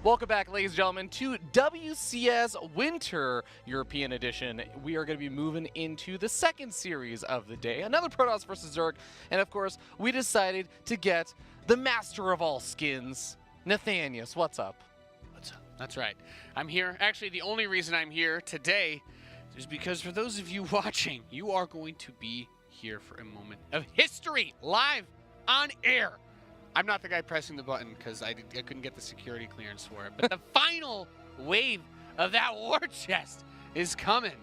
Welcome back, ladies and gentlemen, to WCS Winter European Edition. We are going to be moving into the second series of the day, another Protoss versus Zerg, and of course, we decided to get the master of all skins, Nathanius. What's up? What's up? That's right. I'm here. Actually, the only reason I'm here today is because for those of you watching, you are going to be here for a moment of history, live on air. I'm not the guy pressing the button because I couldn't get the security clearance for it. But the final wave of that war chest is coming.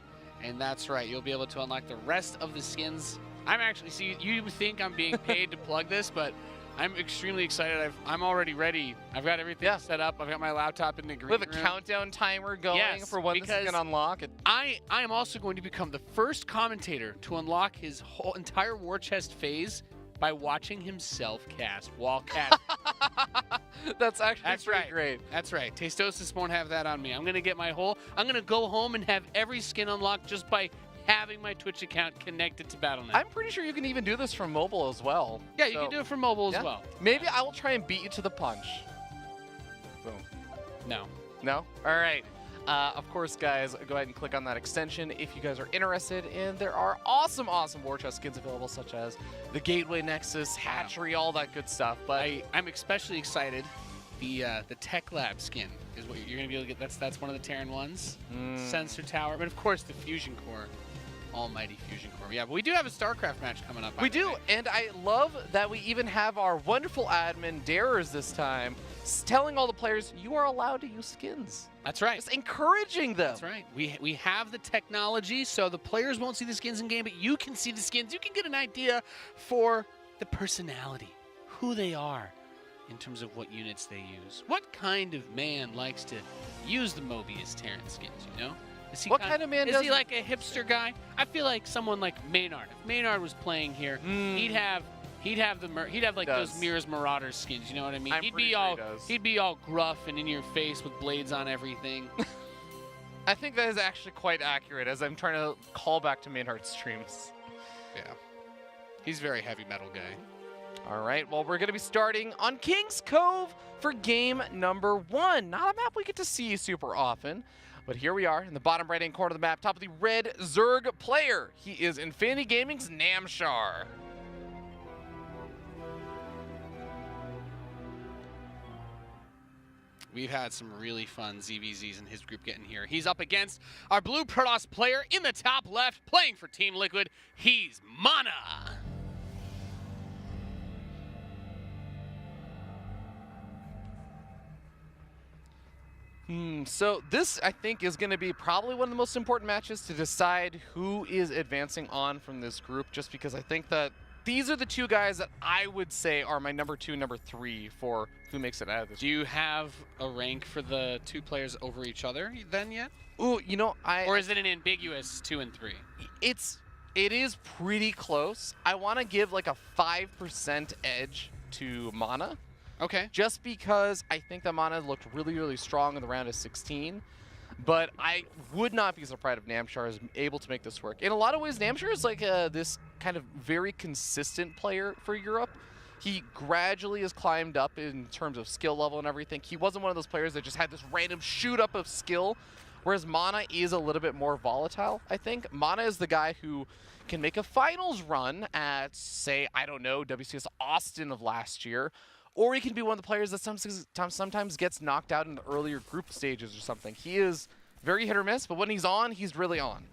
And that's right. You'll be able to unlock the rest of the skins. I'm actually, see, you think I'm being paid to plug this, but I'm extremely excited. I'm already ready. I've got everything set up. I've got my laptop in the green room. We have a countdown timer going for when this is going to unlock. I am also going to become the first commentator to unlock his whole entire war chest phase by watching himself cast while casting. That's pretty great. That's right. Tastosis won't have that on me. I'm going to get my whole... I'm going to go home and have every skin unlocked just by having my Twitch account connected to Battle.net. I'm pretty sure you can even do this from mobile as well. Yeah, you can do it from mobile as well. Maybe I will try and beat you to the punch. Boom. No. No? All right. Of course, guys, go ahead and click on that extension if you guys are interested. And there are awesome war chest skins available, such as the Gateway Nexus, Hatchery, all that good stuff. But I'm especially excited. The Tech Lab skin is what you're going to be able to get. That's one of the Terran ones. Sensor Tower, but of course the Fusion Core. Almighty Fusion Core. Yeah, but we do have a Starcraft match coming up. We do, and I love that we even have our wonderful admin, Darers, this time, telling all the players, you are allowed to use skins. That's right. Just encouraging them. That's right. We have the technology, so the players won't see the skins in game, but you can see the skins. You can get an idea for the personality, who they are, in terms of what units they use. What kind of man likes to use the Mobius Terran skins, you know? What kind of man is he like a hipster guy? I feel like someone like Maynard. If Maynard was playing here, he'd have like those Mirror's Marauders skins. You know what I mean? He'd be all gruff and in your face with blades on everything. I think that is actually quite accurate, as I'm trying to call back to Maynard's streams. Yeah, he's a very heavy metal guy. All right, well, we're going to be starting on King's Cove for game number 1. Not a map we get to see super often. But here we are in the bottom right-hand corner of the map, top of the red Zerg player. He is Infinity Gaming's Namshar. We've had some really fun ZVZs in his group getting here. He's up against our blue Protoss player in the top left, playing for Team Liquid. He's MaNa. So this, I think, is going to be probably one of the most important matches to decide who is advancing on from this group, just because I think that these are the two guys that I would say are my number 2, number 3 for who makes it out of this. Do you have a rank for the two players over each other then yet? Ooh, you know, or is it an ambiguous 2 and 3? It is pretty close. I want to give like a 5% edge to MaNa. Okay. Just because I think that MaNa looked really, really strong in the round of 16. But I would not be surprised if Namshar is able to make this work. In a lot of ways, Namshar is like this kind of very consistent player for Europe. He gradually has climbed up in terms of skill level and everything. He wasn't one of those players that just had this random shoot up of skill, whereas MaNa is a little bit more volatile, I think. MaNa is the guy who can make a finals run at, say, I don't know, WCS Austin of last year, or he can be one of the players that sometimes gets knocked out in the earlier group stages or something. He is very hit or miss, but when he's on, he's really on.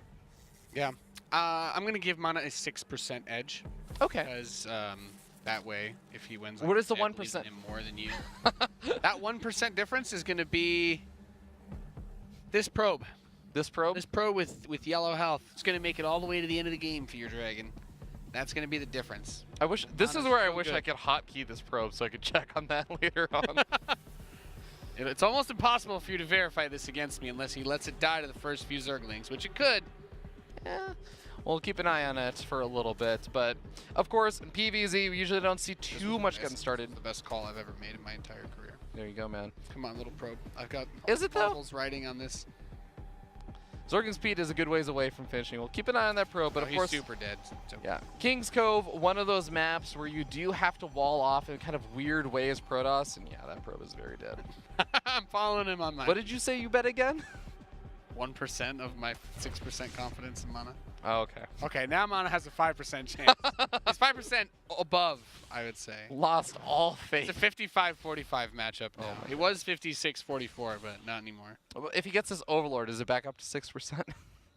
Yeah. I'm going to give MaNa a 6% edge. Okay. Because that way, if he wins, what is the 1%? Him more than you. That 1% difference is going to be this probe. This probe? This probe with yellow health. It's going to make it all the way to the end of the game for your dragon. That's going to be the difference. I wish this is where I wish I could hotkey this probe so I could check on that later on. It's almost impossible for you to verify this against me unless he lets it die to the first few Zerglings, which it could. Yeah. We'll keep an eye on it for a little bit, but of course in PvZ we usually don't see too much getting started. The best call I've ever made in my entire career. There you go, man. Come on, little probe. I've got marbles riding on this. Zorgan Speed is a good ways away from finishing. We'll keep an eye on that probe, but of course, he's super dead. So. Yeah, King's Cove, one of those maps where you do have to wall off in kind of weird ways, Protoss, and yeah, that probe is very dead. I'm following him on my What did you say you bet again? 1% of my 6% confidence in MaNa. Oh, okay. Okay, now MaNa has a 5% chance. It's 5% above, I would say. Lost all faith. It's a 55-45 matchup now. my It was 56-44, but not anymore. If he gets his Overlord, is it back up to 6%?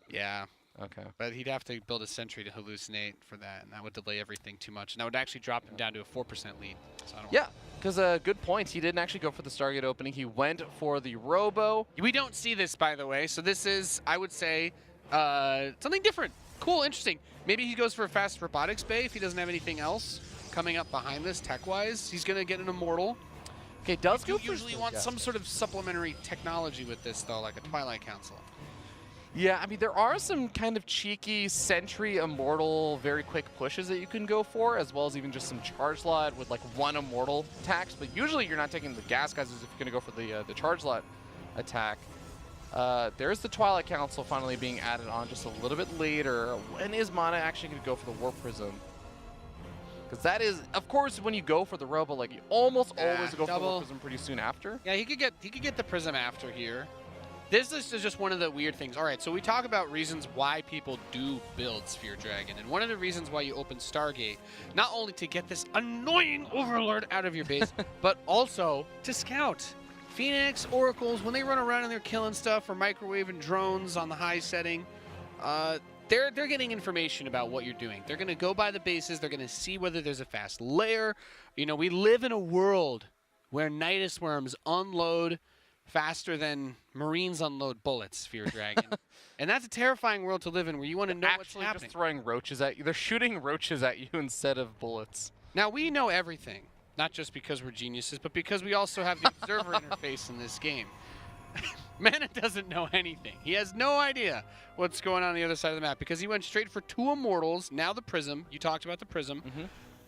Yeah, Okay. but he'd have to build a sentry to hallucinate for that, and that would delay everything too much. And that would actually drop him down to a 4% lead. So I don't Yeah, because good point. He didn't actually go for the Stargate opening. He went for the Robo. We don't see this, by the way. So this is, I would say, something different. Cool, interesting. Maybe he goes for a fast robotics bay if he doesn't have anything else coming up behind this tech-wise. He's going to get an Immortal. Okay, does You go for usually want some sort of supplementary technology with this, though, like a Twilight Council. Yeah, I mean, there are some kind of cheeky Sentry Immortal, very quick pushes that you can go for, as well as even just some Charge Lot with like 1 Immortal attacks. But usually you're not taking the gas guys if you're going to go for the Charge Lot attack. There's the Twilight Council finally being added on just a little bit later. When is MaNa actually going to go for the Warp Prism? Because that is, of course, when you go for the Robo, like you almost always go for the Warp Prism pretty soon after. Yeah, he could get the Prism after here. This is just one of the weird things. All right, so we talk about reasons why people do build Sphere Dragon, and one of the reasons why you open Stargate, not only to get this annoying Overlord out of your base, but also to scout. Phoenix, Oracles, when they run around and they're killing stuff or microwaving drones on the high setting, they're getting information about what you're doing. They're going to go by the bases. They're going to see whether there's a fast lair. You know, we live in a world where Nidus Worms unload faster than Marines unload bullets, Sphere Dragon. And that's a terrifying world to live in where you want to know what's happening. Just throwing roaches at you. They're shooting roaches at you instead of bullets. Now, we know everything, not just because we're geniuses, but because we also have the observer interface in this game. MaNa doesn't know anything. He has no idea what's going on the other side of the map because he went straight for 2 Immortals, now the Prism. You talked about the Prism.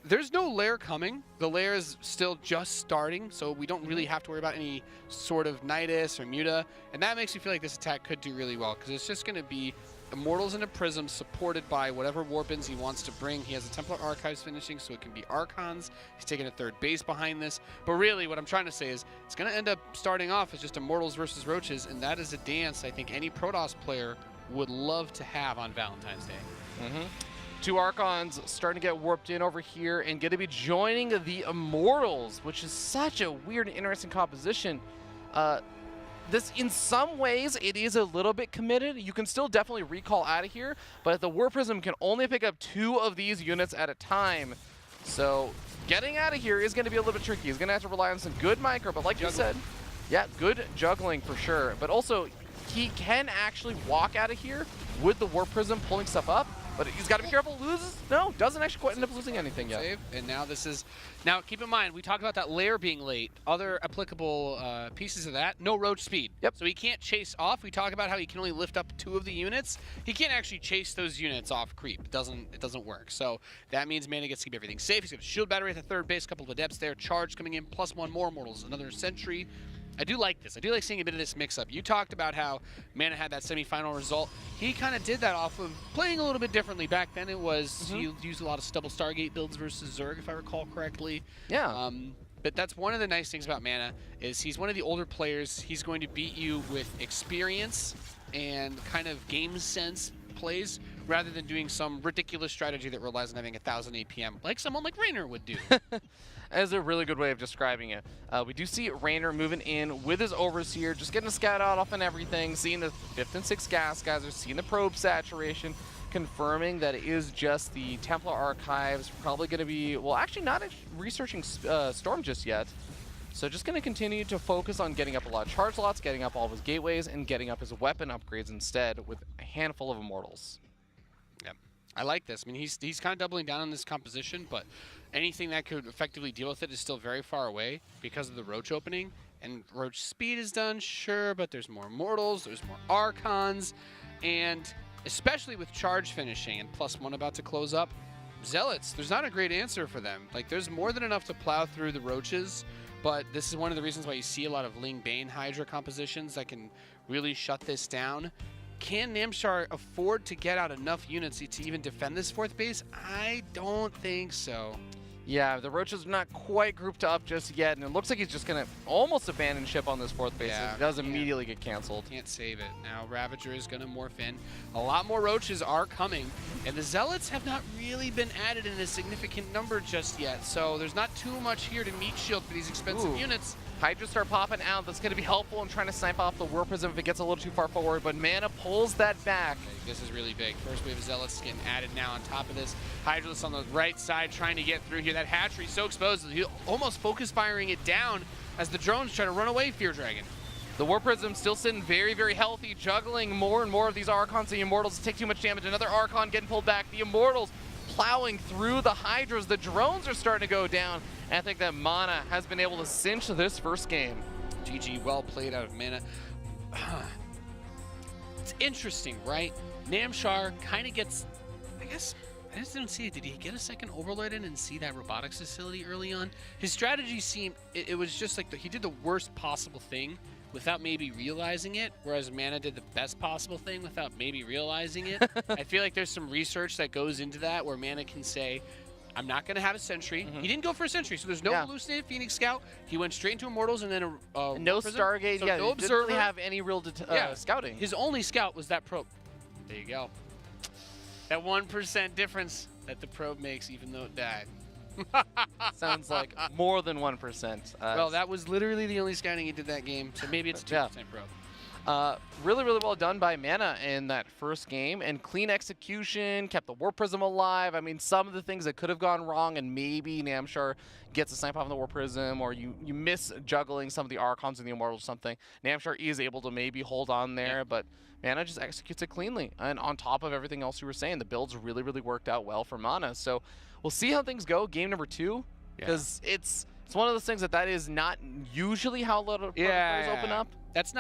There's no lair coming. The lair is still just starting, so we don't really have to worry about any sort of Nidus or Muta, and that makes me feel like this attack could do really well because it's just going to be Immortals and a Prism supported by whatever Warpins he wants to bring. He has a Templar Archives finishing, so it can be Archons. He's taking a 3rd base behind this. But really, what I'm trying to say is it's going to end up starting off as just Immortals versus Roaches, and that is a dance I think any Protoss player would love to have on Valentine's Day. 2 Archons starting to get warped in over here and going to be joining the Immortals, which is such a weird and interesting composition. This, in some ways, it is a little bit committed. You can still definitely recall out of here, but the Warp Prism can only pick up 2 of these units at a time. So getting out of here is going to be a little bit tricky. He's going to have to rely on some good micro, but like you said, yeah, good juggling for sure. But also, he can actually walk out of here with the Warp Prism pulling stuff up. But he's got to be careful. Loses? No, doesn't actually quite end up losing anything yet. Save. And now this is... Now, keep in mind, we talked about that lair being late. Other applicable pieces of that, no roach speed. Yep. So he can't chase off. We talk about how he can only lift up 2 of the units. He can't actually chase those units off creep. It doesn't work. So that means MaNa gets to keep everything safe. He's got a shield battery at the 3rd base, a couple of adepts there, charge coming in, plus 1 more Immortals, another Sentry. I do like this. I do like seeing a bit of this mix-up. You talked about how MaNa had that semifinal result. He kind of did that off of playing a little bit differently. Back then it was, he used a lot of stubble Stargate builds versus Zerg, if I recall correctly. Yeah. But that's one of the nice things about MaNa is he's one of the older players. He's going to beat you with experience and kind of game sense plays rather than doing some ridiculous strategy that relies on having 1,000 APM like someone like Raynor would do. As a really good way of describing it. We do see Raynor moving in with his Overseer, just getting a scout out off and everything, seeing the 5th and 6th gas guys, are seeing the probe saturation, confirming that it is just the Templar Archives, probably going to be, well, actually not researching Storm just yet. So just going to continue to focus on getting up a lot of charge lots, getting up all of his gateways, and getting up his weapon upgrades instead with a handful of Immortals. Yep. I like this. I mean, he's kind of doubling down on this composition, but anything that could effectively deal with it is still very far away because of the Roach opening. And Roach speed is done, sure, but there's more Immortals, there's more Archons, and especially with charge finishing and +1 about to close up, Zealots, there's not a great answer for them. Like, there's more than enough to plow through the Roaches, but this is one of the reasons why you see a lot of Ling Bane Hydra compositions that can really shut this down. Can Namshar afford to get out enough units to even defend this 4th base? I don't think so. Yeah, the Roaches are not quite grouped up just yet, and it looks like he's just going to almost abandon ship on this 4th base. Yeah, It does immediately get canceled. Can't save it. Now Ravager is going to morph in. A lot more Roaches are coming, and the Zealots have not really been added in a significant number just yet, so there's not too much here to meat shield for these expensive units. Hydra start popping out. That's going to be helpful in trying to snipe off the War Prism if it gets a little too far forward, but MaNa pulls that back. Okay, this is really big. First wave of Zealots getting added now on top of this. Hydralisk on the right side trying to get through here. That hatchery so exposed. He almost focus firing it down as the drones try to run away Fear Dragon. The War Prism still sitting very, very healthy, juggling more and more of these Archons. The Immortals take too much damage. Another Archon getting pulled back. The Immortals plowing through the Hydras. The drones are starting to go down. And I think that MaNa has been able to cinch this first game. GG, well played out of MaNa. It's interesting, right? Namshar kind of gets, I guess, I just didn't see it. Did he get a second Overlord in and see that robotics facility early on? His strategy seemed, it was just like he did the worst possible thing without maybe realizing it, whereas MaNa did the best possible thing without maybe realizing it. I feel like there's some research that goes into that where MaNa can say, I'm not going to have a Sentry. He didn't go for a Sentry, so there's no hallucinated Phoenix Scout. He went straight into Immortals and then a no Prism. Stargate, So yeah, no he Observer. didn't really have any real scouting. His only scout was that probe. There you go. That 1% difference that the probe makes, even though it died. Sounds like more than 1%. Well, that was literally the only scouting he did that game, so maybe it's a 2% probe. Really, really well done by MaNa in that first game, and clean execution, kept the War Prism alive. I mean, some of the things that could have gone wrong, and maybe Namshar gets a snipe off the War Prism, or you miss juggling some of the Archons and the Immortals or something. Namshar is able to maybe hold on there, but MaNa just executes it cleanly. And on top of everything else you were saying, the builds really, really worked out well for MaNa. So we'll see how things go game number 2, because it's one of those things that is not usually how a lot of players open up. That's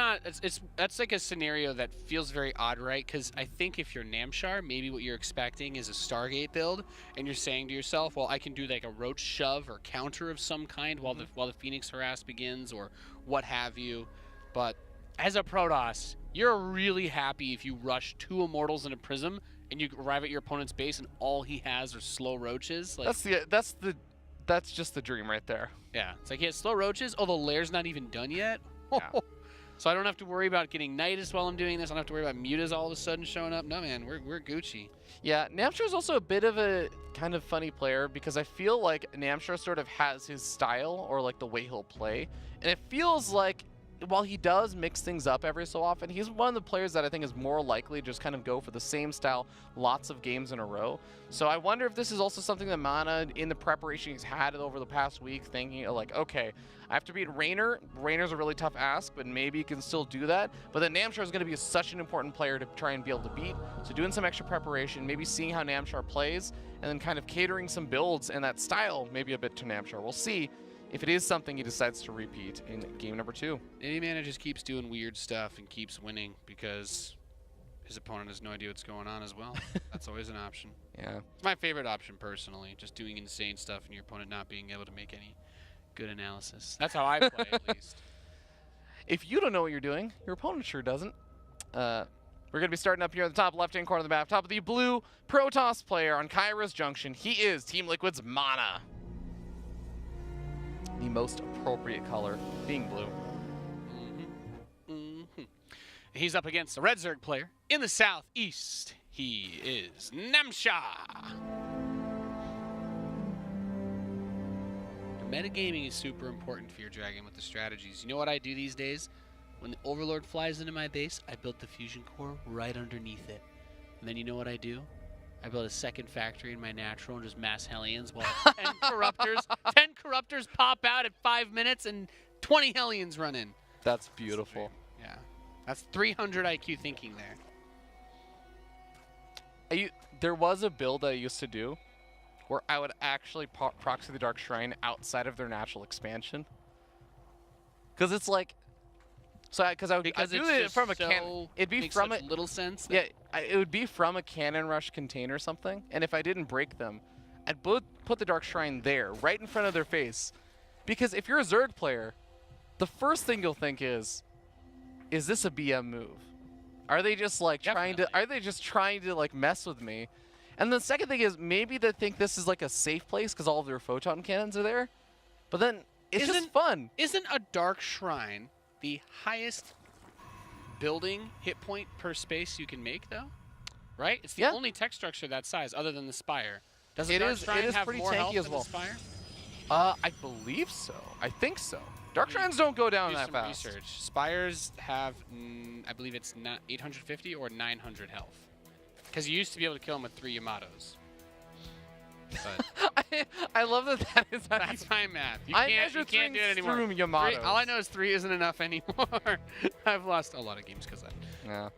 like a scenario that feels very odd, right? Because I think if you're Namshar, maybe what you're expecting is a Stargate build, and you're saying to yourself, well, I can do like a Roach shove or counter of some kind while the Phoenix harass begins, or what have you. But as a Protoss, you're really happy if you rush 2 Immortals and a Prism, and you arrive at your opponent's base, and all he has are slow Roaches. Like, that's just the dream right there. Yeah, it's like he has slow Roaches. Oh, the lair's not even done yet. Yeah. So I don't have to worry about getting Nidus while I'm doing this. I don't have to worry about Mutas all of a sudden showing up. No, man, we're Gucci. Yeah, Namshar is also a bit of a kind of funny player, because I feel like Namshar sort of has his style, or like the way he'll play. And it feels like while he does mix things up every so often, he's one of the players that I think is more likely to just kind of go for the same style lots of games in a row. So I wonder if this is also something that MaNa, in the preparation he's had over the past week, thinking like, okay, I have to beat Raynor. Raynor's a really tough ask, but maybe he can still do that. But then Namshar is going to be such an important player to try and be able to beat. So doing some extra preparation, maybe seeing how Namshar plays, and then kind of catering some builds and that style maybe a bit to Namshar. We'll see if it is something he decides to repeat in game number 2. Maybe MaNa just keeps doing weird stuff and keeps winning because his opponent has no idea what's going on as well. That's always an option. Yeah. It's my favorite option, personally, just doing insane stuff and your opponent not being able to make any good analysis. That's how I play, at least. If you don't know what you're doing, your opponent sure doesn't. We're going to be starting up here at the top left-hand corner of the map. Top of the blue Protoss player on Kairos Junction. He is Team Liquid's MaNa. The most appropriate color being blue. He's up against the Red Zerg player in the southeast. He is Namshar. Metagaming is super important for your Dragon with the strategies. You know what I do these days? When the Overlord flies into my base, I build the fusion core right underneath it. And then you know what I do? I build a second factory in my natural and just mass Hellions while 10 corruptors pop out at 5 minutes and 20 Hellions run in. That's beautiful. Yeah. That's 300 IQ thinking there. There was a build I used to do where I would actually proxy the Dark Shrine outside of their natural expansion. Because it's like... Because I would do it from a cannon. It'd be from a little sense. Yeah, it would be from a cannon rush container or something. And if I didn't break them, I'd put the Dark Shrine there, right in front of their face. Because if you're a Zerg player, the first thing you'll think is this a BM move? Are they just like trying to like mess with me? And the second thing is maybe they think this is like a safe place because all of their photon cannons are there. But then it's just fun. Isn't a Dark Shrine the highest building hit point per space you can make, though? Right? It's the only tech structure that size other than the Spire. Does a Dark Shrine have pretty more tanky health as than well. the Spire? I believe so. I think so. Dark Shrines don't go down Do that some fast. research. Spires have, I believe it's not 850 or 900 health. Because you used to be able to kill them with 3 Yamatos. But I love that is how that's my math. You I can't, measure you can't do it anymore. through Yamatos. All I know is 3 isn't enough anymore. I've lost a lot of games because of that.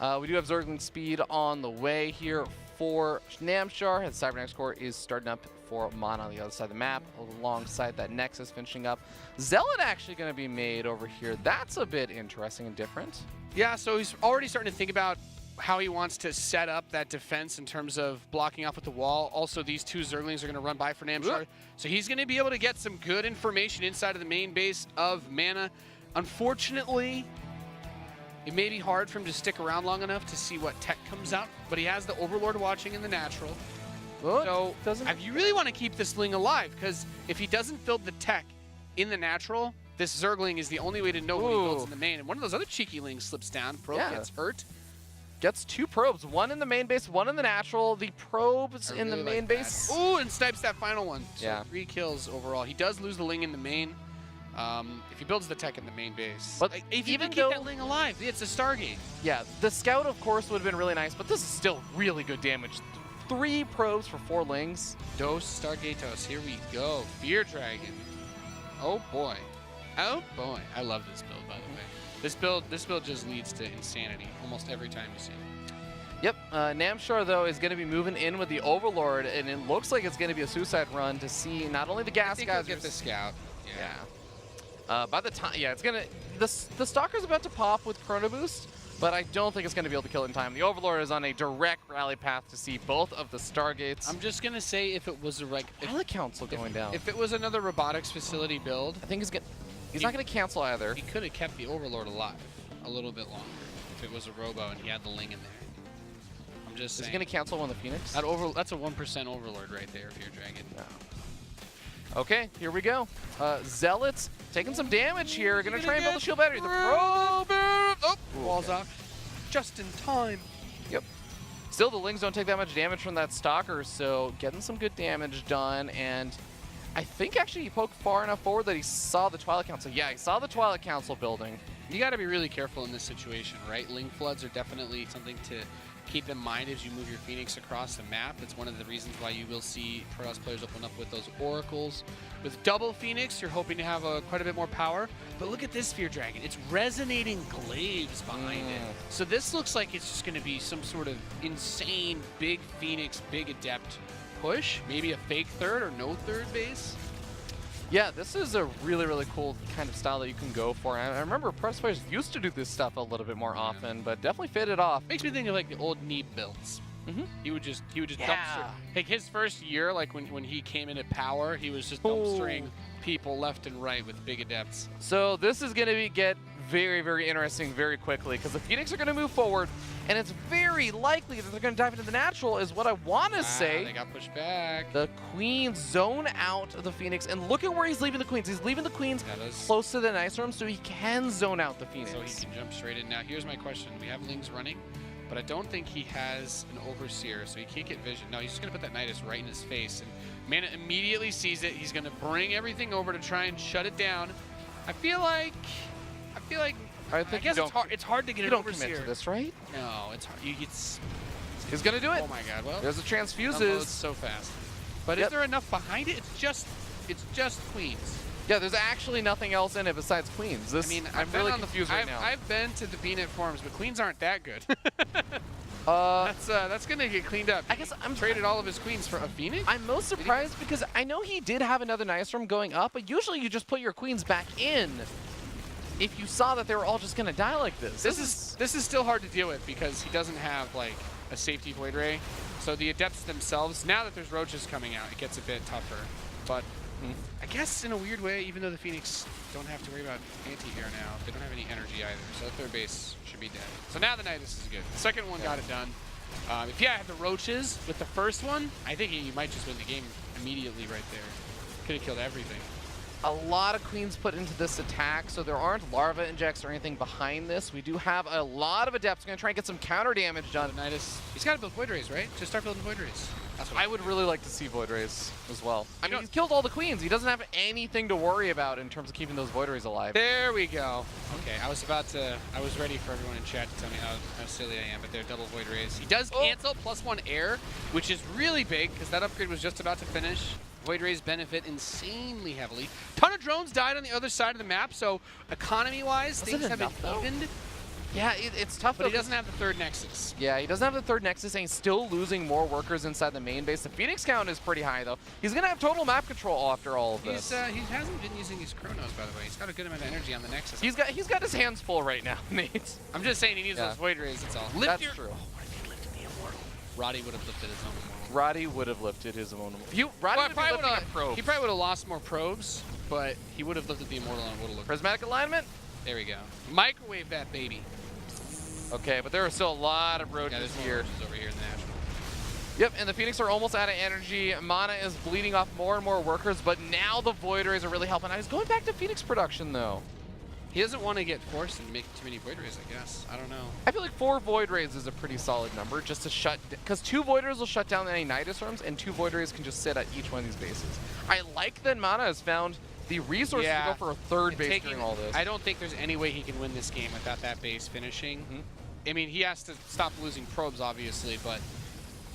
Yeah. We do have Zergling speed on the way here for Namshar. His Cybernetics core is starting up for MaNa on the other side of the map, alongside that Nexus finishing up. Zealot actually going to be made over here. That's a bit interesting and different. Yeah, so he's already starting to think about how he wants to set up that defense in terms of blocking off with the wall. Also, these 2 Zerglings are going to run by for Namshar. So he's going to be able to get some good information inside of the main base of MaNa. Unfortunately, it may be hard for him to stick around long enough to see what tech comes out, but he has the Overlord watching in the natural. So you really want to keep this Ling alive, because if he doesn't build the tech in the natural, this Zergling is the only way to know what he builds in the main. And one of those other cheeky Lings slips down. Probe gets hurt. Gets 2 probes, 1 in the main base, 1 in the natural. The probes in the main base. Ooh, and snipes that final one. So yeah. 3 kills overall. He does lose the Ling in the main. If he builds the tech in the main base. But if you can keep that Ling alive, it's a Stargate. Yeah, the Scout, of course, would have been really nice, but this is still really good damage. 3 probes for 4 Lings. Dos Stargatos, here we go. Fear Dragon. Oh boy. Oh boy. I love this build, by the way. This build just leads to insanity almost every time you see it. Yep, Namshar, though, is going to be moving in with the Overlord, and it looks like it's going to be a suicide run to see not only the gas guys get the Scout. Yeah. By the time, it's going to... The Stalker's about to pop with Chrono Boost, but I don't think it's going to be able to kill it in time. The Overlord is on a direct rally path to see both of the Stargates. I'm just going to say if it was a Pilot Council going down. If it was another robotics facility build, I think he's not going to cancel either. He could have kept the Overlord alive a little bit longer if it was a robo and he had the Ling in there. I'm just saying. Is he going to cancel one of the Phoenix? That's a 1% Overlord right there, Fear Dragon. No. Okay, here we go. Zealots taking some damage here. Going to try and build a shield battery. The probe. Oh, walls off. Just in time. Yep. Still, the Lings don't take that much damage from that Stalker, so getting some good damage done. And I think actually he poked far enough forward that he saw the Twilight Council. Yeah, he saw the Twilight Council building. You got to be really careful in this situation, right? Ling floods are definitely something to keep in mind as you move your Phoenix across the map. It's one of the reasons why you will see Protoss players open up with those Oracles. With double Phoenix, you're hoping to have quite a bit more power. But look at this Fear Dragon. It's resonating glaives behind it. So this looks like it's just going to be some sort of insane big Phoenix, big Adept push. Maybe a fake third or no third base. Yeah, this is a really, really cool kind of style that you can go for. I remember Protoss players used to do this stuff a little bit more often, but definitely fit it off. Makes me think of like the old Neeb builds. He would just dumpster. Like his first year, like when he came into power, he was just dumpstering people left and right with big Adepts. So this is going to get very, very interesting very quickly because the Phoenix are going to move forward, and it's very likely that they're going to dive into the natural is what I want to say. They got pushed back. The Queens zone out the Phoenix, and look at where he's leaving the Queens. He's leaving the Queens close to the Nice Room so he can zone out the Phoenix. So he can jump straight in. Now here's my question. We have Lings running, but I don't think he has an Overseer, so he can't get vision. No, he's just going to put that Nidus right in his face, and MaNa immediately sees it. He's going to bring everything over to try and shut it down. I feel like I guess it's hard to get an Overseer. You don't commit to this, right? No, it's hard. He's going to do it. Oh my god, well. There's the transfuses. Unloads so fast. But is there enough behind it? It's just Queens. Yeah, there's actually nothing else in it besides Queens. I'm really confused right now. I've been to the BNet forums, but Queens aren't that good. That's gonna get cleaned up. I guess I'm traded all of his Queens for a Phoenix. I'm most surprised because I know he did have another Nice Room going up, but usually you just put your Queens back in if you saw that they were all just gonna die like this. This is still hard to deal with because he doesn't have like a safety Void Ray. So the Adepts themselves, now that there's Roaches coming out, it gets a bit tougher. But I guess in a weird way, even though the Phoenix don't have to worry about anti-air now, they don't have any energy either. So the third base should be dead. So now the Nidus is good. The second one got it done. If you had the roaches with the first one, I think you might just win the game immediately right there. Could have killed everything. A lot of queens put into this attack, so there aren't larva injects or anything behind this. We do have a lot of adepts. Going to try and get some counter damage done. Nidus, he's got to build Void Rays, right? Just start building Void Rays. That's what I would really like to see Void Rays as well. I mean, know, he's killed all the queens. He doesn't have anything to worry about in terms of keeping those Void Rays alive. There we go. Okay, I was ready for everyone in chat to tell me how silly I am, but they're double Void Rays. He does cancel +1 air, which is really big because that upgrade was just about to finish. Void Rays benefit insanely heavily. Ton of drones died on the other side of the map, so economy-wise, things have been evened. Yeah, it's tough. But he doesn't have the third Nexus. Yeah, he doesn't have the third Nexus, and he's still losing more workers inside the main base. The Phoenix count is pretty high, though. He's going to have total map control after all of this. He hasn't been using his Chronos, by the way. He's got a good amount of energy on the Nexus. He's got his hands full right now, Nate. I'm just saying he needs those Void Rays, that's all. That's true. Oh, what if he lifted the Immortal? Roddy would have lifted his own Immortal. Roddy would have lifted his own Immortal. Roddy would have probes. He probably would have lost more probes, but he would have lifted the Immortal and would have looked. Prismatic alignment? There we go. Microwave that baby. Okay, but there are still a lot of roaches here. Roaches over here in the natural. Yep, and the Phoenix are almost out of energy. MaNa is bleeding off more and more workers, but now the Void Rays are really helping out. He's going back to Phoenix production, though. He doesn't want to get forced and make too many Void Rays, I guess. I don't know. I feel like 4 Void Rays is a pretty solid number just to shut... Because 2 Void Rays will shut down any Nidus rooms, and 2 Void Rays can just sit at each one of these bases. I like that MaNa has found the resources to go for a third base during all this. I don't think there's any way he can win this game without that base finishing. I mean, he has to stop losing probes, obviously, but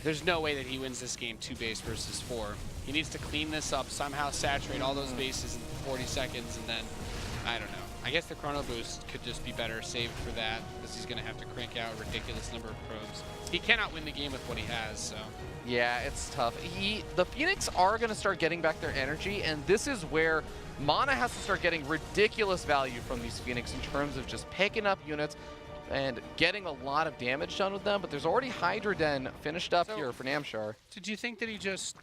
there's no way that he wins this game 2 base versus 4. He needs to clean this up, somehow saturate all those bases in 40 seconds, and then, I don't know. I guess the Chrono Boost could just be better saved for that, because he's going to have to crank out a ridiculous number of probes. He cannot win the game with what he has, so. Yeah, it's tough. The Phoenix are going to start getting back their energy, and this is where MaNa has to start getting ridiculous value from these Phoenix in terms of just picking up units and getting a lot of damage done with them, but there's already Hydra Den finished up here for Namshar. Did you think that he just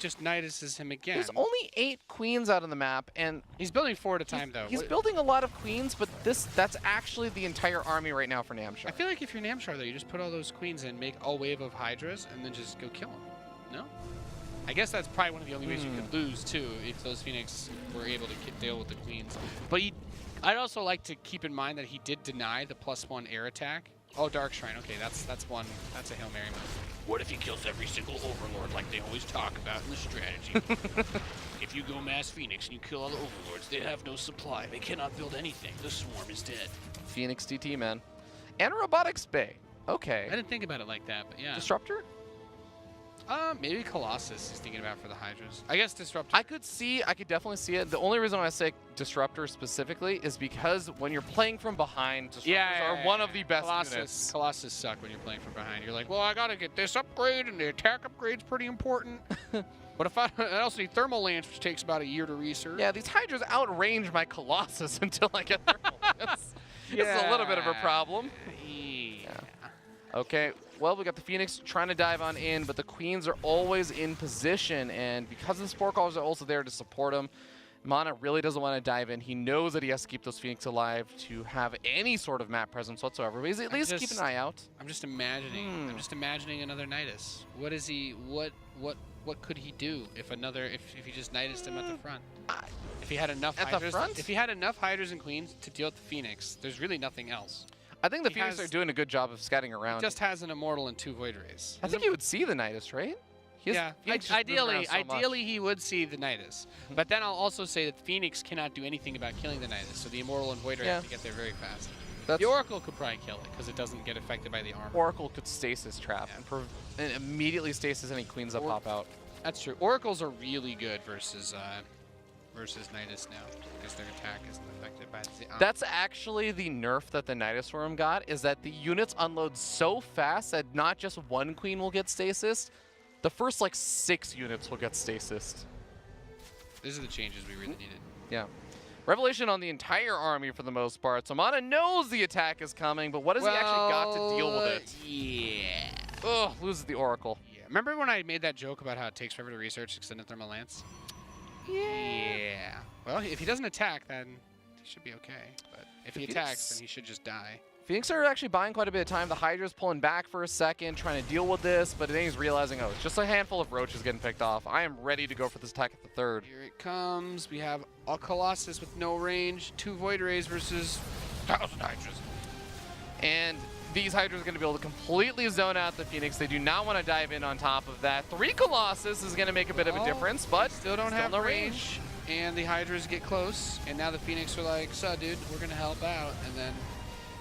Niduses him again? There's only 8 queens out on the map, and he's building 4 at a time, though. He's building a lot of queens, but that's actually the entire army right now for Namshar. I feel like if you're Namshar, though, you just put all those queens in, make a wave of Hydras, and then just go kill them. No? I guess that's probably one of the only ways you could lose, too, if those Phoenix were able to deal with the queens. But I'd also like to keep in mind that he did deny the +1 air attack. Oh, Dark Shrine. Okay, that's a Hail Mary move. What if he kills every single Overlord like they always talk about in the strategy? If you go Mass Phoenix and you kill all the Overlords, they have no supply. They cannot build anything. The swarm is dead. Phoenix DT, man. And Robotics Bay. Okay. I didn't think about it like that, but yeah. Disruptor? Maybe Colossus he's thinking about for the Hydras. I guess Disruptor. I could definitely see it. The only reason why I say Disruptor specifically is because when you're playing from behind, Disruptors are one of the best units. Colossus suck when you're playing from behind. You're like, well, I gotta get this upgrade, and the attack upgrade's pretty important. But if I also need Thermal Lance, which takes about a year to research. Yeah, these Hydras outrange my Colossus until I get Thermal Lance. It's a little bit of a problem. Yeah. Okay, well, we got the Phoenix trying to dive on in, but the Queens are always in position, and because the Spore Callers are also there to support him, MaNa really doesn't want to dive in. He knows that he has to keep those Phoenix alive to have any sort of map presence whatsoever, but he's at least keep an eye out. I'm just imagining. I'm just imagining another Nidus. What is he? What could he do if he just Nidused him at the front? If he had enough Hydras, if he had enough Hydras and Queens to deal with the Phoenix, there's really nothing else. I think the Phoenix are doing a good job of scatting around. He just has an Immortal and 2 Void Rays. I think he would see the Nidus, right? Yeah, ideally he would see the Nidus. But then I'll also say that the Phoenix cannot do anything about killing the Nidus, so the Immortal and Void Ray have to get there very fast. The Oracle could probably kill it because it doesn't get affected by the armor. Oracle could stasis trap and immediately stasis any queens that pop out. That's true. Oracles are really good versus Nidus now because their attack isn't affected by the armor. That's actually the nerf that the Nidus Worm got, is that the units unload so fast that not just one queen will get stasis, the first like 6 units will get stasis. These are the changes we really needed. Yeah. Revelation on the entire army for the most part. So MaNa knows the attack is coming, but what has he actually got to deal with it? Yeah. Ugh, loses the Oracle. Yeah. Remember when I made that joke about how it takes forever to research Extended Thermal Lance? Yeah. Well, if he doesn't attack, then he should be okay. But if he attacks, then he should just die. Phoenix are actually buying quite a bit of time. The Hydra's pulling back for a second, trying to deal with this, but then he's realizing, oh, it's just a handful of roaches getting picked off. I am ready to go for this attack at the third. Here it comes. We have a Colossus with no range, 2 Void Rays versus 1,000 Hydras. And these Hydras are going to be able to completely zone out the Phoenix. They do not want to dive in on top of that. 3 Colossus is going to make a bit of a difference, but still don't have no range. And the Hydras get close, and now the Phoenix are like, so dude, we're going to help out, and then...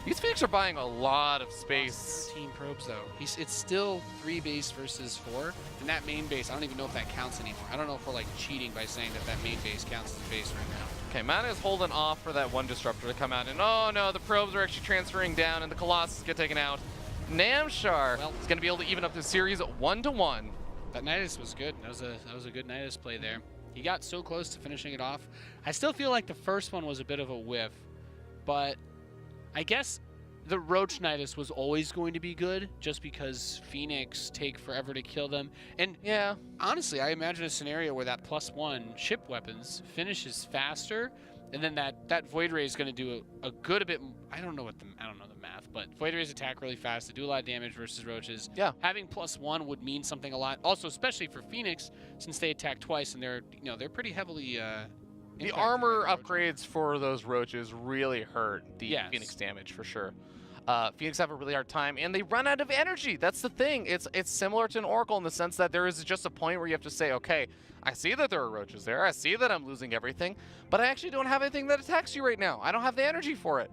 These Phoenix are buying a lot of space. 13 probes, though. It's still 3 base versus 4. And that main base, I don't even know if that counts anymore. I don't know if we're like cheating by saying that main base counts as a base right now. Okay, MaNa is holding off for that 1 Disruptor to come out. And oh no, the probes are actually transferring down and the Colossus get taken out. Namshar is going to be able to even up the series 1-1. That Nidus was good. That was a good Nidus play there. He got so close to finishing it off. I still feel like the first one was a bit of a whiff, but I guess the Roach Nidus was always going to be good just because Phoenix take forever to kill them. And yeah, honestly, I imagine a scenario where that +1 ship weapons finishes faster, and then that Void Ray is going to do a bit. I don't know the math, but Void Rays attack really fast. They do a lot of damage versus Roaches. Yeah, having +1 would mean something a lot. Also, especially for Phoenix, since they attack twice and they're they're pretty heavily. The armor upgrades for those Roaches really hurt the Phoenix damage for sure. Phoenix have a really hard time, and they run out of energy. That's the thing. It's similar to an Oracle in the sense that there is just a point where you have to say, okay, I see that there are Roaches there. I see that I'm losing everything, but I actually don't have anything that attacks you right now. I don't have the energy for it.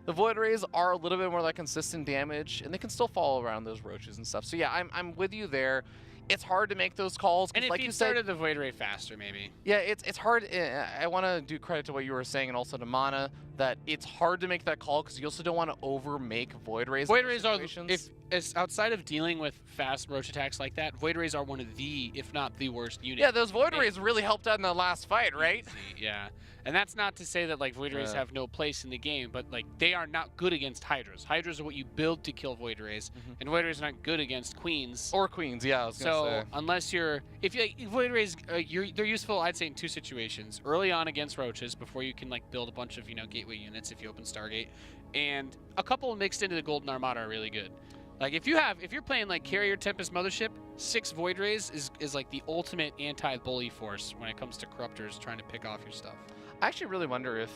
The Void Rays are a little bit more like consistent damage, and they can still follow around those Roaches and stuff. So yeah, I'm with you there. It's hard to make those calls. And if like you started the Void Ray faster, maybe. Yeah, it's hard. I want to do credit to what you were saying, and also to MaNa, that it's hard to make that call because you also don't want to over-make Void Rays. Void Rays are, if outside of dealing with fast Roach attacks like that, Void Rays are one of the, if not the worst unit. Yeah, those Void Rays really helped out in the last fight, right? Yeah. And that's not to say that like Void Rays have no place in the game, but like they are not good against Hydras. Hydras are what you build to kill Void Rays, and Void Rays are not good against Queens. Or Queens, yeah. I was gonna say. Unless you're, if Void Rays, they're useful, I'd say in 2 situations: early on against Roaches, before you can like build a bunch of gateway units if you open Stargate, and a couple mixed into the Golden Armada are really good. Like if you're playing like Carrier Tempest Mothership, 6 Void Rays is like the ultimate anti-bully force when it comes to Corruptors trying to pick off your stuff. I actually really wonder if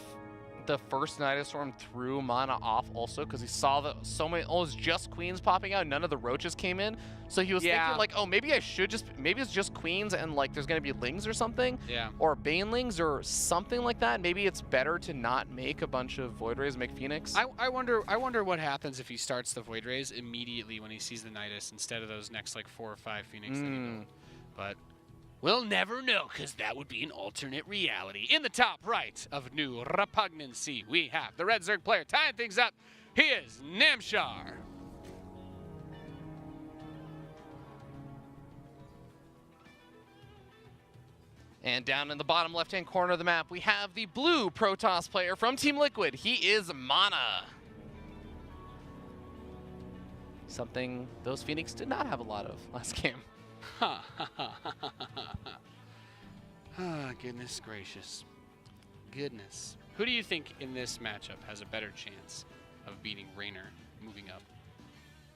the first Nidus Storm threw MaNa off also because he saw that so many, it was just Queens popping out, none of the Roaches came in. So he was thinking like, oh, maybe I should maybe it's just Queens and like there's going to be Lings or something. Yeah. Or Banelings or something like that. Maybe it's better to not make a bunch of Void Rays, make Phoenix. I wonder what happens if he starts the Void Rays immediately when he sees the Nidus instead of those next like 4 or 5 Phoenix that he built. But we'll never know, because that would be an alternate reality. In the top right of New Repugnancy, we have the Red Zerg player tying things up. He is Namshar. And down in the bottom left-hand corner of the map, we have the blue Protoss player from Team Liquid. He is MaNa. Something those Phoenix did not have a lot of last game. Ha ha ha ha ha ha. Ah, goodness gracious. Goodness. Who do you think in this matchup has a better chance of beating Raynor moving up?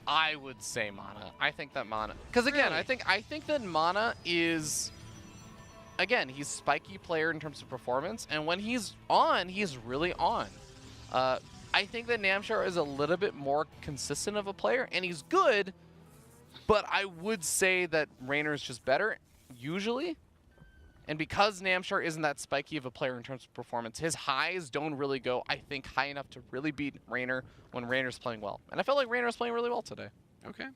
I would say MaNa. I think that MaNa, because again, Really? I think that MaNa is, again, he's spiky player in terms of performance, and when he's on, he's really on. I think that Namshar is a little bit more consistent of a player, and he's good, but I would say that Raynor is just better, usually. And because Namshar isn't that spiky of a player in terms of performance, his highs don't really go, I think, high enough to really beat Raynor when Raynor's playing well. And I felt like Raynor's playing really well today. Okay.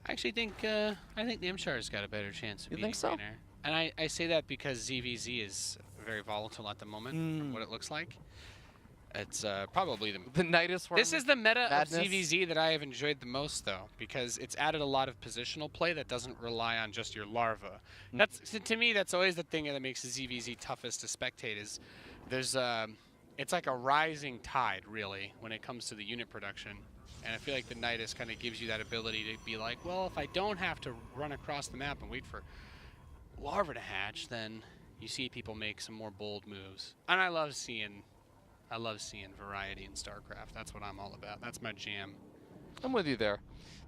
I actually think Namshar's got a better chance of beating Raynor. And I say that because ZVZ is very volatile at the moment, what it looks like. It's probably the Nidus Worm. This is the meta madness. of ZVZ that I have enjoyed the most, though, because it's added a lot of positional play that doesn't rely on just your larva. That's, to me, that's always the thing that makes the ZVZ toughest to spectate. Is there's it's like a rising tide, really, when it comes to the unit production. And I feel like the Nidus kind of gives you that ability to be like, well, if I don't have to run across the map and wait for larva to hatch, then you see people make some more bold moves. And I love seeing I love seeing variety in StarCraft. That's what I'm all about. That's my jam. I'm with you there.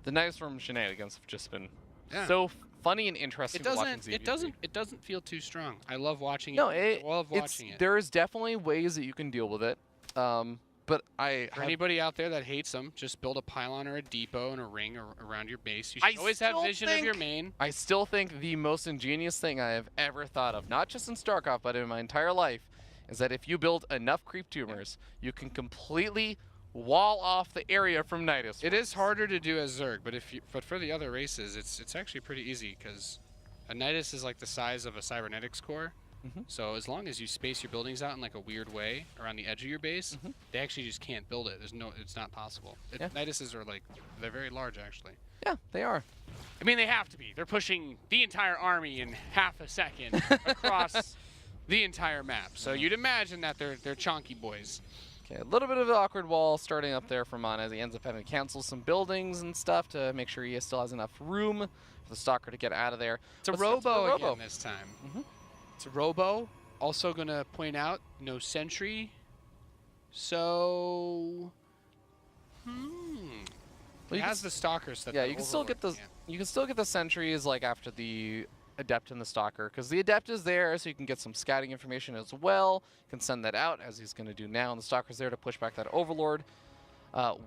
The Nightest Storm shenanigans have just been Yeah. so funny and interesting. It doesn't feel too strong. I love watching it. No, I love watching it. There is definitely ways that you can deal with it. But For anybody out there that hates them, just build a pylon or a depot and a ring around your base. You should always have vision of your main. I still think the most ingenious thing I have ever thought of, not just in StarCraft, but in my entire life, is that if you build enough creep tumors, you can completely wall off the area from Nidus. It is harder to do as Zerg, but for the other races, it's actually pretty easy because a Nidus is like the size of a cybernetics core. So as long as you space your buildings out in like a weird way around the edge of your base, they actually just can't build it. It's not possible. Niduses are they're very large actually. Yeah, they are. I mean, they have to be. They're pushing the entire army in half a second across the entire map. So you'd imagine that they're chonky boys. Okay, a little bit of an awkward wall starting up there for MaNa as he ends up having to cancel some buildings and stuff to make sure he still has enough room for the Stalker to get out of there. It's a robo again this time. It's a robo. Also going to point out, no sentry. So, it has the stalkers. That you can still get the sentries like after the Adept and the Stalker, because the Adept is there, so you can get some scouting information as well. You can send that out as he's going to do now, and the Stalker's there to push back that Overlord.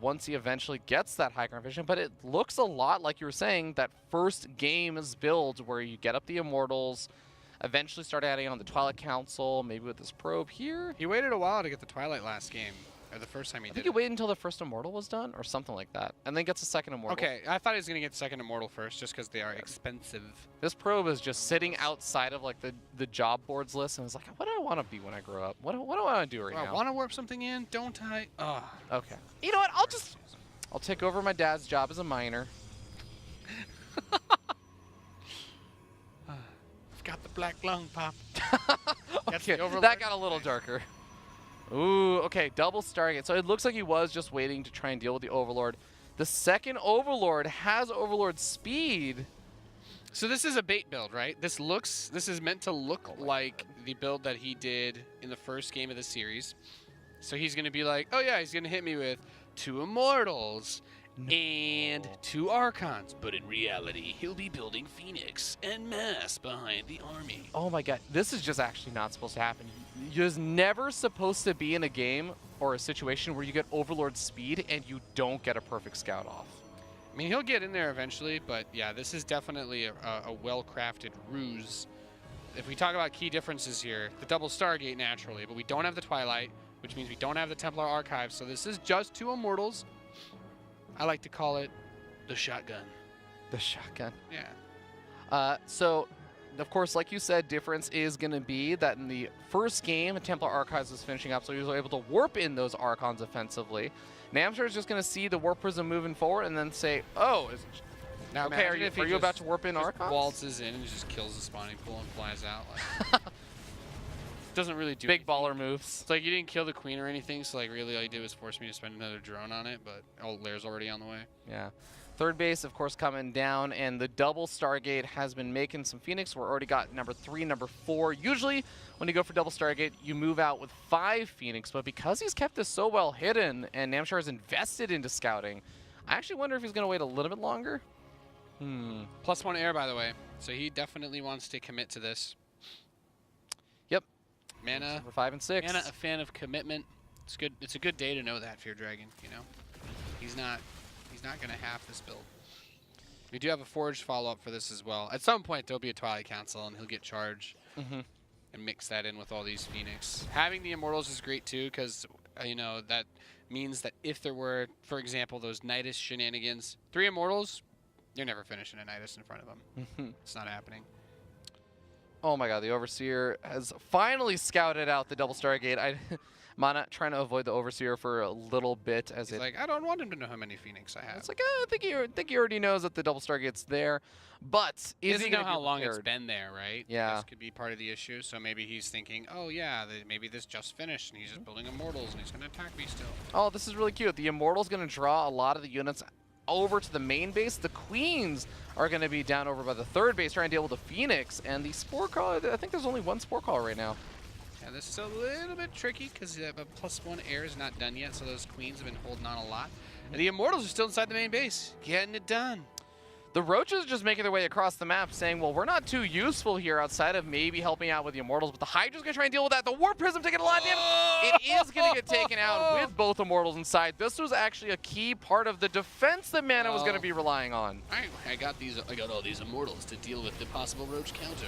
Once he eventually gets that high ground vision, but it looks a lot like you were saying that first game's build where you get up the Immortals. Eventually start adding on the Twilight Council, maybe with this probe here. He waited a while to get the Twilight last game, or the first time he did it. I think he waited until the first Immortal was done, or something like that, and then gets a second Immortal. Okay, I thought he was going to get the second Immortal first, just because they are expensive. This probe is just sitting outside of like the job boards list, and it's like, what do I want to be when I grow up? What do I want to do right now? I want to warp something in, don't I? Oh. Okay. You know what? I'll take over my dad's job as a miner. Got the black lung pop. Okay, that got a little darker. Ooh, okay, double Stargate. So it looks like he was just waiting to try and deal with the Overlord. The second Overlord has Overlord speed. So this is a bait build, right? This is meant to look like the build that he did in the first game of the series. So he's going to be like, oh yeah, he's going to hit me with 2 Immortals. And 2 Archons, but in reality, he'll be building Phoenix and Mass behind the army. Oh my god, this is just actually not supposed to happen. You're just never supposed to be in a game or a situation where you get Overlord speed and you don't get a perfect scout off. I mean, he'll get in there eventually, but yeah, this is definitely a well-crafted ruse. If we talk about key differences here, the double Stargate naturally, but we don't have the Twilight, which means we don't have the Templar Archives, so this is just 2 Immortals. I like to call it the shotgun. The shotgun. Yeah. So, of course, like you said, difference is going to be that in the first game, Templar Archives was finishing up, so he was able to warp in those Archons offensively. Namshar is just going to see the Warp Prism moving forward and then say, oh, now okay, are you about to warp in Archons? Waltzes in and just kills the spawning pool and flies out. Like, doesn't really do big anything. Baller moves. It's like you didn't kill the queen or anything, so like really all you did was force me to spend another drone on it, but Lair's already on the way. Yeah. Third base, of course, coming down, and the double Stargate has been making some Phoenix. We're already got number 3, number 4. Usually, when you go for double Stargate, you move out with 5 Phoenix, but because he's kept this so well hidden and Namshar is invested into scouting, I actually wonder if he's going to wait a little bit longer. +1 air, by the way, so he definitely wants to commit to this. Yep. MaNa for 5 and 6. MaNa, a fan of commitment. It's good. It's a good day to know that, Fear Dragon. You know, he's not going to half this build. We do have a Forged follow-up for this as well. At some point, there'll be a Twilight Council, and he'll get charged and mix that in with all these Phoenix. Having the Immortals is great too, because you know that means that if there were, for example, those Nidus shenanigans, 3 Immortals, you're never finishing a Nidus in front of them. It's not happening. Oh my god, the Overseer has finally scouted out the double Stargate. MaNa trying to avoid the Overseer for a little bit as He's like, I don't want him to know how many Phoenix I have. It's like, I think he already knows that the double Stargate's there, but he doesn't know how long it's been there, right? Yeah. This could be part of the issue, so maybe he's thinking, oh yeah, maybe this just finished, and he's just building Immortals, and he's going to attack me still. Oh, this is really cute. The Immortal's going to draw a lot of the units over to the main base. The Queens are going to be down over by the third base trying to deal with the Phoenix, and the Spore Call, I think there's only 1 Spore Call right now. Yeah, Yeah, this is a little bit tricky because a +1 air is not done yet, so those queens have been holding on a lot. And the Immortals are still inside the main base, getting it done. The Roaches just making their way across the map saying, well, we're not too useful here outside of maybe helping out with the Immortals, but the Hydra's going to try and deal with that. The Warp Prism taking a lot of damage. It is going to get taken out with both Immortals inside. This was actually a key part of the defense that MaNa was going to be relying on. I got all these Immortals to deal with the possible Roach counter.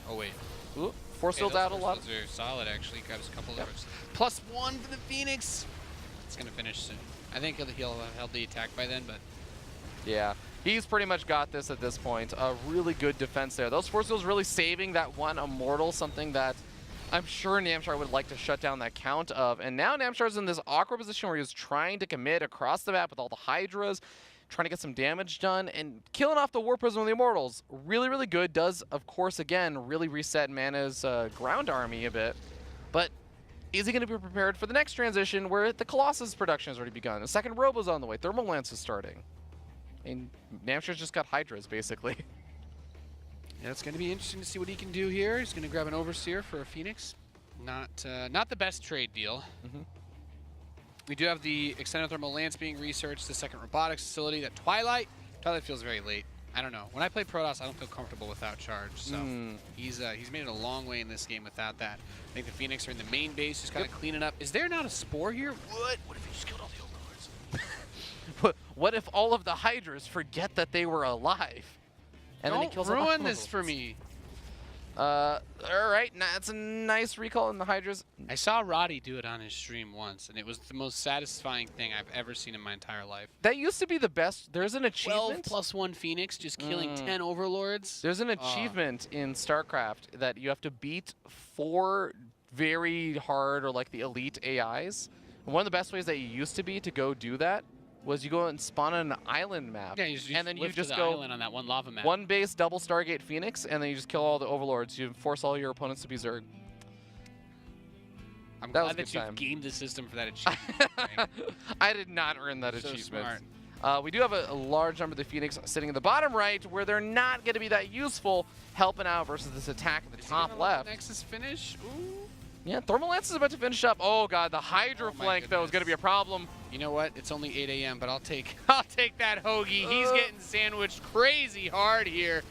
Oh, wait. Ooh, force field out a lot. Those are solid, actually. Grabs a couple of those. +1 for the Phoenix. It's going to finish soon. I think he'll have held the attack by then, but... Yeah. He's pretty much got this at this point. A really good defense there. Those force fields really saving that one Immortal, something that I'm sure Namshar would like to shut down that count of. And now Namshar's in this awkward position where he's trying to commit across the map with all the Hydras, trying to get some damage done, and killing off the Warp Prism with the Immortals. Really, really good. Does, of course, again, really reset MaNa's ground army a bit. But is he going to be prepared for the next transition where the Colossus production has already begun? The second Robo's on the way. Thermal Lance is starting. And Namshar's just got Hydras, basically. Yeah, it's going to be interesting to see what he can do here. He's going to grab an Overseer for a Phoenix. Not the best trade deal. We do have the extended thermal lance being researched, the second robotics facility, that Twilight feels very late. I don't know. When I play Protoss, I don't feel comfortable without charge. So he's made it a long way in this game without that. I think the Phoenix are in the main base, just kind of cleaning up. Is there not a Spore here? What? What if he just killed all the Overlords? What if all of the Hydras forget that they were alive? And then he kills all the ruin this for me. All right, that's a nice recall in the Hydras. I saw Roddy do it on his stream once, and it was the most satisfying thing I've ever seen in my entire life. That used to be the best. There's an achievement. 12+1 Phoenix just killing 10 Overlords. There's an achievement in Starcraft that you have to beat 4 very hard or like the elite AIs. And one of the best ways that you used to be to go do that was you go and spawn on an island map. Yeah, and then you just go island on that one lava map. One base, double Stargate Phoenix, and then you just kill all the Overlords. You force all your opponents to be Zerg. I'm glad that you've gamed the system for that achievement. I did not earn that achievement. Smart. We do have a large number of the Phoenix sitting in the bottom right, where they're not going to be that useful, helping out versus this attack at the top left. Nexus finish? Ooh. Yeah, Thermal Lance is about to finish up. Oh god, the Hydra flank though is going to be a problem. You know what? It's only 8 a.m., but I'll take that hoagie. He's getting sandwiched crazy hard here.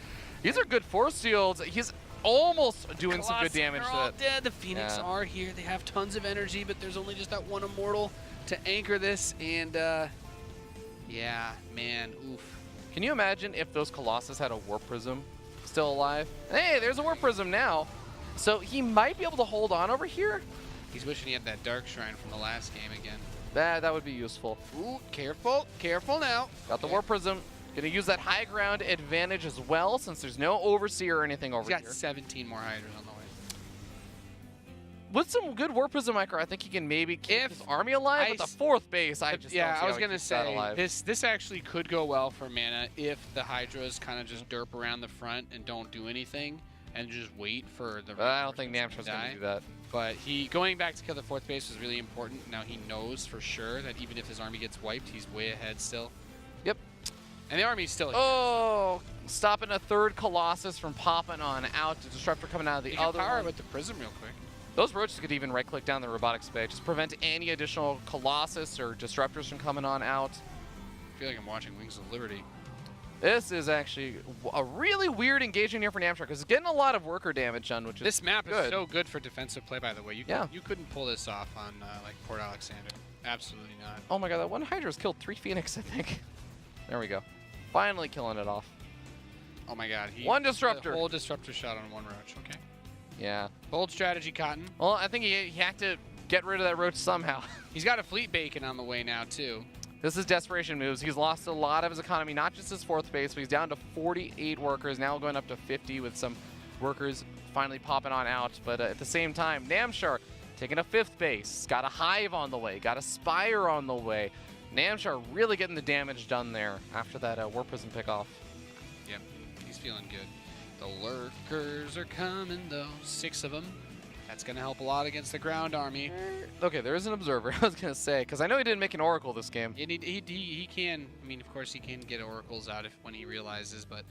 These are good force fields. He's almost doing some good damage to all dead. The Phoenix are here. They have tons of energy, but there's only just that one Immortal to anchor this. And yeah, man, oof. Can you imagine if those Colossus had a Warp Prism still alive? Hey, there's a Warp Prism now. So he might be able to hold on over here. He's wishing he had that Dark Shrine from the last game again. That would be useful. Ooh, careful now. Got the Warp Prism. Gonna use that high ground advantage as well, since there's no Overseer or anything over here. He's got 17 more Hydras on the way. With some good Warp Prism micro, I think he can maybe keep his army alive. But the fourth base, I just don't see I was how gonna he keeps that alive. this actually could go well for MaNa if the Hydras kind of just derp around the front and don't do anything. And just wait for the. I don't think Namshar's going to do that. But going back to kill the fourth base was really important. Now he knows for sure that even if his army gets wiped, he's way ahead still. Yep. And the army's still here. Oh, stopping a third Colossus from popping on out. The Disruptor coming out of the other power one. with the Prism real quick. Those Roaches could even right-click down the robotics bay. Just prevent any additional Colossus or Disruptors from coming on out. I feel like I'm watching Wings of Liberty. This is actually a really weird engagement here for Namshar because it's getting a lot of worker damage done, which is This map is so good for defensive play, by the way. You couldn't pull this off on like Port Alexander. Absolutely not. Oh my god, that one Hydra's killed 3 Phoenix, I think. There we go. Finally killing it off. Oh my god. One Disruptor. The whole Disruptor shot on one Roach. Okay. Yeah. Bold strategy, Cotton. Well, I think he had to get rid of that Roach somehow. He's got a fleet bacon on the way now, too. This is desperation moves. He's lost a lot of his economy, not just his fourth base, but he's down to 48 workers, now going up to 50 with some workers finally popping on out. But at the same time, Namshar taking a 5th base, got a Hive on the way, got a Spire on the way. Namshar really getting the damage done there after that Warp Prism pick-off. Yep, he's feeling good. The Lurkers are coming, though. 6 of them. That's going to help a lot against the ground army. Okay, there is an Observer, I was going to say, because I know he didn't make an Oracle this game. He can, I mean, of course he can get Oracles out when he realizes, but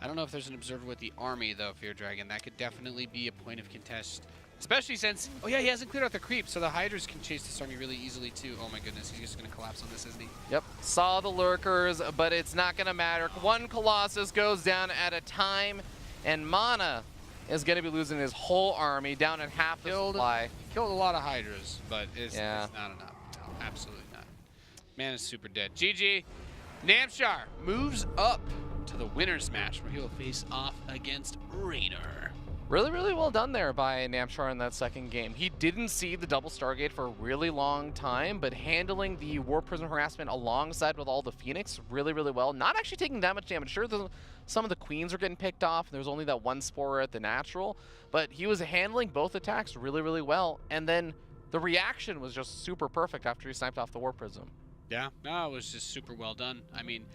I don't know if there's an Observer with the army, though, Fear Dragon. That could definitely be a point of contest Especially since, oh yeah, he hasn't cleared out the creep, so the Hydras can chase this army really easily too. Oh my goodness, he's just going to collapse on this, isn't he? Yep, saw the lurkers, but it's not going to matter. One Colossus goes down at a time, and MaNa is going to be losing his whole army, down at half the supply. Killed a lot of Hydras, but it's Yeah. not enough. No, absolutely not. Man is super dead. GG. Namshar moves up to the winner's match where he will face off against Raynor. Really, really well done there by Namshar in that second game. He didn't see the double Stargate for a really long time, but handling the Warp Prism harassment alongside with all the Phoenix really, really well. Not actually taking that much damage. Sure, some of the Queens are getting picked off. There was only that one Spore at the natural, but he was handling both attacks really, really well. And then the reaction was just super perfect after he sniped off the Warp Prism. Yeah, no, it was just super well done. I mean,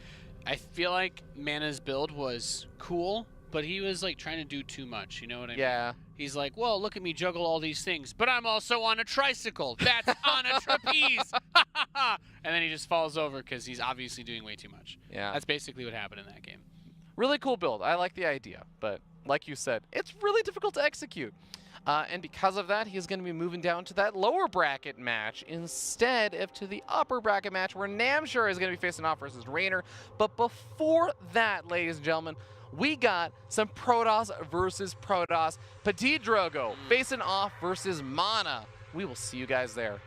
I feel like MaNa's build was cool, but he was like trying to do too much, you know what I mean? Yeah. He's like, well, look at me juggle all these things, but I'm also on a tricycle. That's on a trapeze. And then he just falls over because he's obviously doing way too much. Yeah. That's basically what happened in that game. Really cool build. I like the idea, but like you said, it's really difficult to execute. And because of that, he's going to be moving down to that lower bracket match instead of to the upper bracket match where Namshar is going to be facing off versus Raynor. But before that, ladies and gentlemen, we got some Protoss versus Protoss. Petit Drogo facing off versus MaNa. We will see you guys there.